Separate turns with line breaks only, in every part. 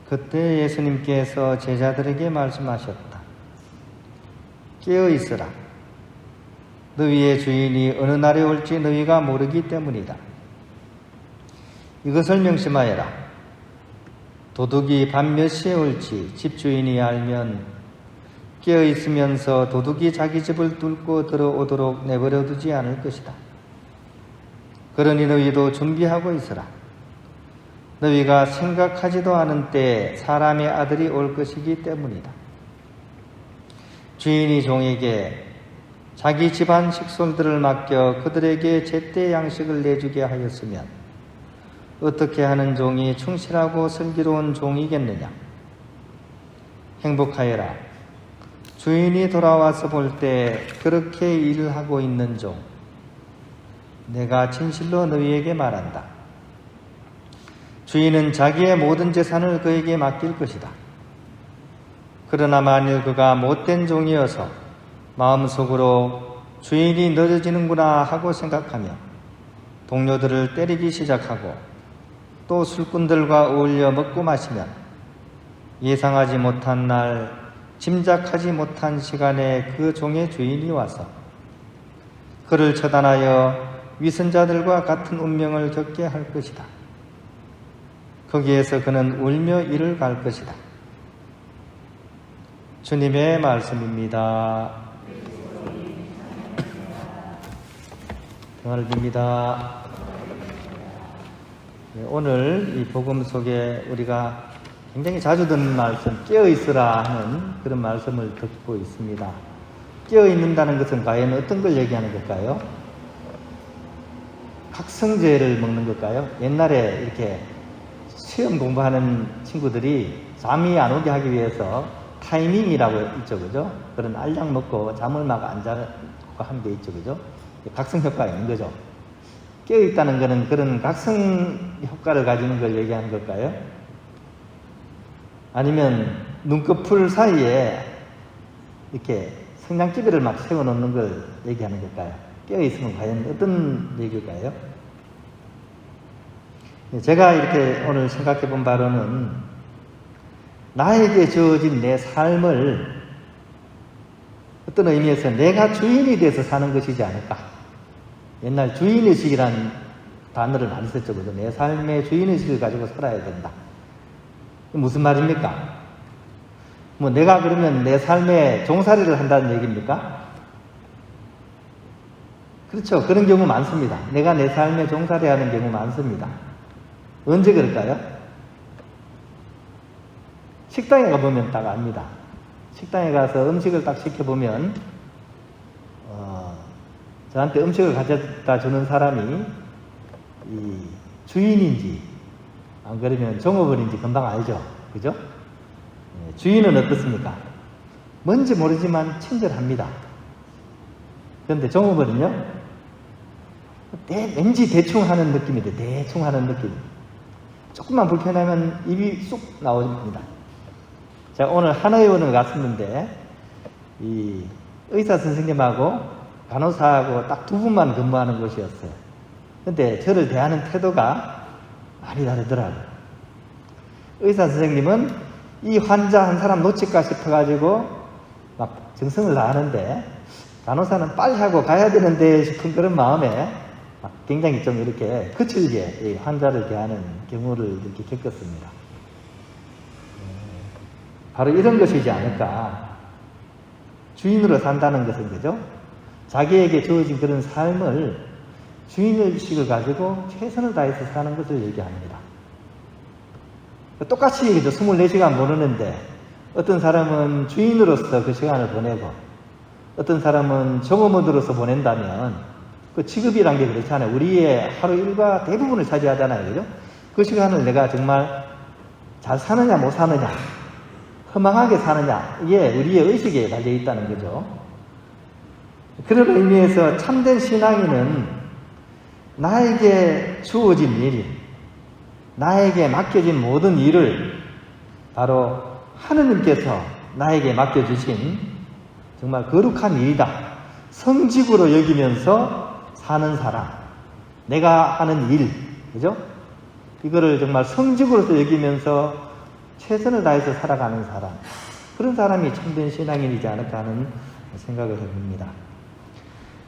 그때 예수님께서 제자들에게 말씀하셨다. 깨어 있으라. 너희의 주인이 어느 날에 올지 너희가 모르기 때문이다. 이것을 명심하여라. 도둑이 밤 몇 시에 올지 집주인이 알면 깨어 있으면서 도둑이 자기 집을 뚫고 들어오도록 내버려 두지 않을 것이다. 그러니 너희도 준비하고 있으라. 너희가 생각하지도 않은 때에 사람의 아들이 올 것이기 때문이다. 주인이 종에게 자기 집안 식솔들을 맡겨 그들에게 제때 양식을 내주게 하였으면 어떻게 하는 종이 충실하고 슬기로운 종이겠느냐? 행복하여라. 주인이 돌아와서 볼 때 그렇게 일을 하고 있는 종. 내가 진실로 너희에게 말한다. 주인은 자기의 모든 재산을 그에게 맡길 것이다. 그러나 만일 그가 못된 종이어서 마음속으로 주인이 늦어지는구나 하고 생각하며 동료들을 때리기 시작하고 또 술꾼들과 어울려 먹고 마시면 예상하지 못한 날, 짐작하지 못한 시간에 그 종의 주인이 와서 그를 처단하여 위선자들과 같은 운명을 겪게 할 것이다. 거기에서 그는 울며 이를 갈 것이다. 주님의 말씀입니다. 평안을 빕니다. 오늘 이 복음 속에 우리가 굉장히 자주 듣는 말씀, 깨어있으라 하는 그런 말씀을 듣고 있습니다. 깨어있는다는 것은 과연 어떤 걸 얘기하는 걸까요? 각성제를 먹는 걸까요? 옛날에 이렇게 시험 공부하는 친구들이 잠이 안 오게 하기 위해서 타이밍이라고 있죠, 그죠? 그런 알약 먹고 잠을 막 안 자고 하는 게 있죠, 그죠? 각성 효과가 있는 거죠. 깨어있다는 것은 그런 각성 효과를 가지는 걸 얘기하는 걸까요? 아니면 눈꺼풀 사이에 이렇게 성냥기별을 막 세워놓는 걸 얘기하는 걸까요? 깨어있으면 과연 어떤 얘기일까요? 제가 이렇게 오늘 생각해 본 바로는 나에게 주어진 내 삶을 어떤 의미에서 내가 주인이 돼서 사는 것이지 않을까. 옛날 주인의식이라는 단어를 많이 썼죠. 그죠? 내 삶의 주인의식을 가지고 살아야 된다. 무슨 말입니까? 뭐 내가 그러면 내 삶에 종살이를 한다는 얘기입니까? 그렇죠. 그런 경우 많습니다. 내가 내 삶에 종살이 하는 경우 많습니다. 언제 그럴까요? 식당에 가보면 딱 압니다. 식당에 가서 음식을 딱 시켜보면 저한테 음식을 가져다 주는 사람이 이 주인인지 안 그러면 종업원인지 금방 알죠. 그죠? 주인은 어떻습니까? 뭔지 모르지만 친절합니다. 그런데 종업원은요? 왠지 대충 하는 느낌이래. 대충 하는 느낌. 조금만 불편하면 입이 쑥 나옵니다. 제가 오늘 한의원을 갔었는데 이 의사 선생님하고 간호사하고 딱 두 분만 근무하는 곳이었어요. 근데 저를 대하는 태도가 많이 다르더라고요. 의사 선생님은 이 환자 한 사람 놓칠까 싶어가지고 막 정성을 다하는데 간호사는 빨리 하고 가야 되는데 싶은 그런 마음에 굉장히 좀 이렇게 거칠게 환자를 대하는 경우를 이렇게 겪었습니다. 바로 이런 것이지 않을까. 주인으로 산다는 것은 그죠? 자기에게 주어진 그런 삶을 주인의식을 가지고 최선을 다해서 사는 것을 얘기합니다. 똑같이 얘기죠. 24시간 보내는데 어떤 사람은 주인으로서 그 시간을 보내고 어떤 사람은 종업원으로서 보낸다면 그 직업이란 게 그렇잖아요. 우리의 하루 일과 대부분을 차지하잖아요. 그죠? 그 시간을 내가 정말 잘 사느냐 못 사느냐 허망하게 사느냐 이게 우리의 의식에 달려 있다는 거죠. 그런 의미에서 참된 신앙인은 나에게 주어진 일, 나에게 맡겨진 모든 일을 바로 하느님께서 나에게 맡겨주신 정말 거룩한 일이다. 성직으로 여기면서 사는 사람. 내가 하는 일, 그죠? 이거를 정말 성직으로서 여기면서 최선을 다해서 살아가는 사람, 그런 사람이 참된 신앙인이지 않을까 하는 생각을 해봅니다.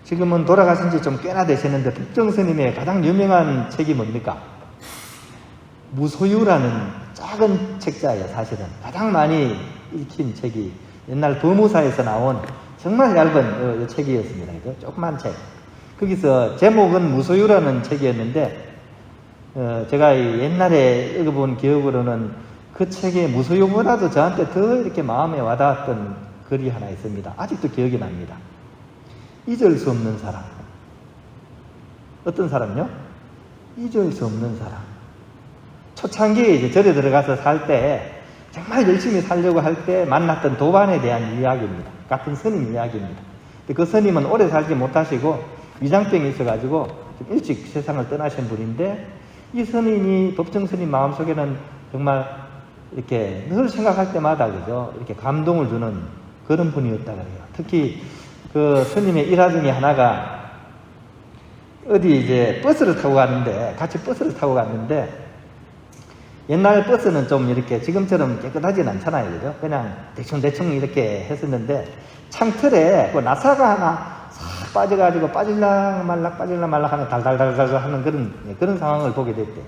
지금은 돌아가신 지 좀 꽤나 되시는데 법정 스님의 가장 유명한 책이 뭡니까? 무소유라는 작은 책자예요. 사실은 가장 많이 읽힌 책이 옛날 법무사에서 나온 정말 얇은 책이었습니다. 조그만 책. 거기서 제목은 무소유라는 책이었는데 제가 옛날에 읽어본 기억으로는 그 책의 무소유보다도 저한테 더 이렇게 마음에 와닿았던 글이 하나 있습니다. 아직도 기억이 납니다. 잊을 수 없는 사람. 어떤 사람요? 잊을 수 없는 사람. 초창기에 이제 절에 들어가서 살 때 정말 열심히 살려고 할 때 만났던 도반에 대한 이야기입니다. 같은 스님 이야기입니다. 그 스님은 오래 살지 못하시고 위장병이 있어가지고 좀 일찍 세상을 떠나신 분인데 이 스님이 법정 스님 마음속에는 정말 이렇게 늘 생각할 때마다 그죠? 이렇게 감동을 주는 그런 분이었다 그래요. 특히 그 스님의 일화 중에 하나가 어디 이제 버스를 타고 갔는데 같이 버스를 타고 갔는데 옛날 버스는 좀 이렇게 지금처럼 깨끗하진 않잖아요. 그죠? 그냥 대충 이렇게 했었는데 창틀에 그 나사가 하나 싹 빠져가지고 빠질락 말락 하는 달달달달 하는 그런 상황을 보게 됐대.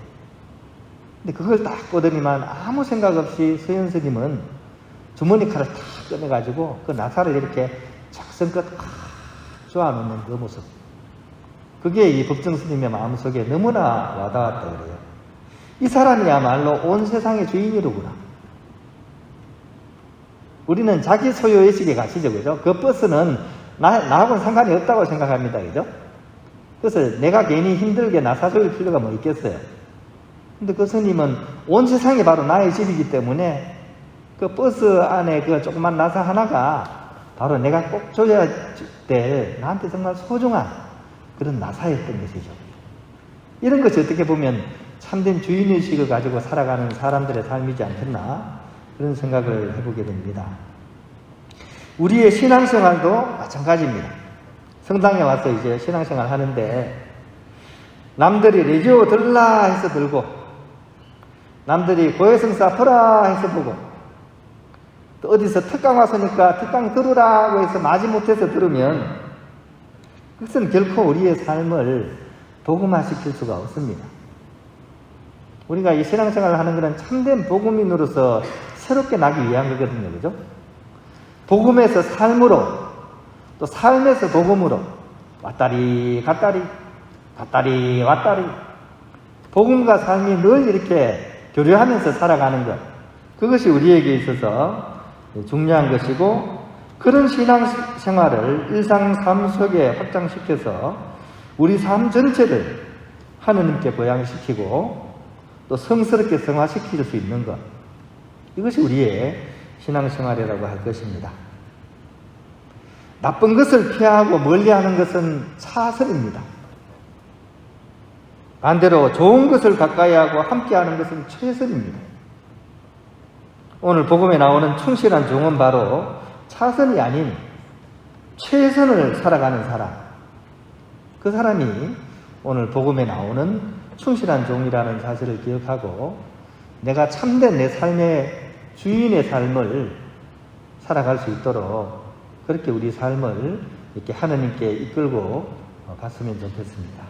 근데 그걸 딱 보더니만 아무 생각 없이 서현 스님은 주머니 칼을 탁 꺼내가지고 그 나사를 이렇게 작성껏 쪼아놓는 그 모습. 그게 이 법정 스님의 마음속에 너무나 와닿았다 그래요. 이 사람이야말로 온 세상의 주인이로구나. 우리는 자기 소유의식에 가시죠, 그죠? 그 버스는 나하고는 상관이 없다고 생각합니다, 그죠? 그래서 내가 괜히 힘들게 나사 조일 필요가 뭐 있겠어요. 근데 그 스님은 온 세상이 바로 나의 집이기 때문에 그 버스 안에 그 조그만 나사 하나가 바로 내가 꼭 줘야 될 나한테 정말 소중한 그런 나사였던 것이죠. 이런 것이 어떻게 보면 참된 주인의식을 가지고 살아가는 사람들의 삶이지 않겠나 그런 생각을 해보게 됩니다. 우리의 신앙생활도 마찬가지입니다. 성당에 와서 이제 신앙생활 하는데 남들이 레지오 들라 해서 들고 남들이 고해성사 보라 해서 보고 또 어디서 특강 왔으니까 특강 들으라고 해서 마지못해서 들으면 그것은 결코 우리의 삶을 복음화시킬 수가 없습니다. 우리가 이 신앙생활을 하는 것은 참된 복음인으로서 새롭게 나기 위한 거거든요. 그죠? 복음에서 삶으로 또 삶에서 복음으로 왔다리 갔다리 갔다리 왔다리 복음과 삶이 늘 이렇게 교류하면서 살아가는 것, 그것이 우리에게 있어서 중요한 것이고 그런 신앙생활을 일상 삶 속에 확장시켜서 우리 삶 전체를 하느님께 고양시키고 또 성스럽게 성화시킬 수 있는 것, 이것이 우리의 신앙생활이라고 할 것입니다. 나쁜 것을 피하고 멀리하는 것은 차선입니다. 반대로 좋은 것을 가까이하고 함께하는 것은 최선입니다. 오늘 복음에 나오는 충실한 종은 바로 차선이 아닌 최선을 살아가는 사람, 그 사람이 오늘 복음에 나오는 충실한 종이라는 사실을 기억하고 내가 참된 내 삶의 주인의 삶을 살아갈 수 있도록 그렇게 우리 삶을 이렇게 하느님께 이끌고 갔으면 좋겠습니다.